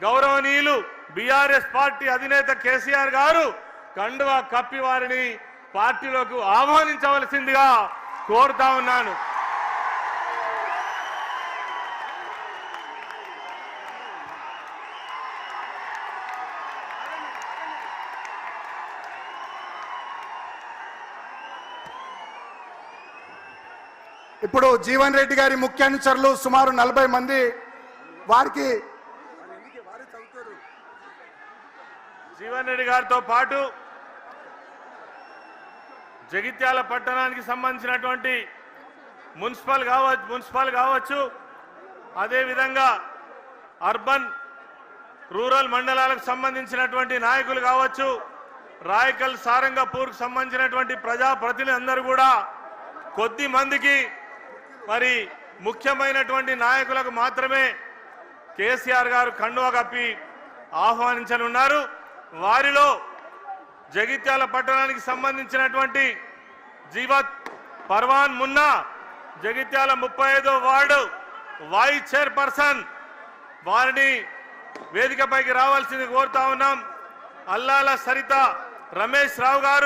గౌరవనీయులు BRS party అధినేత కేసీఆర్ గారు కండువా కప్పి వారిని పార్టీలోకి ఆహ్వానించవలసిందిగా కోరుతా ఉన్నాను. ఇప్పుడు జీవన్ రెడ్డి గారి ముఖ్య అనుచరులు సుమారు 40 మంది వారికి జీవన్ రెడ్డి గారితో పాటు జగిత్యాల పట్టణానికి సంబంధించినటువంటి మున్సిపల్ కావచ్చు అదేవిధంగా అర్బన్ రూరల్ మండలాలకు సంబంధించినటువంటి నాయకులు కావచ్చు, రాయకల్ సారంగపూర్కు సంబంధించినటువంటి ప్రజాప్రతినిధులందరూ కూడా కొద్ది మందికి మరి ముఖ్యమైనటువంటి నాయకులకు మాత్రమే కేసీఆర్ గారు కండువా కప్పి ఆహ్వానించనున్నారు. వారిలో జగిత్యాల పట్టణానికి సంబంధించినటువంటి జీవత్ పర్వాన్ మున్నా జగిత్యాల 35వ వార్డు వైస్ చైర్పర్సన్, వారిని వేదికపైకి రావాల్సింది కోరుతా ఉన్నాం. అల్లాల సరిత రమేష్ రావు గారు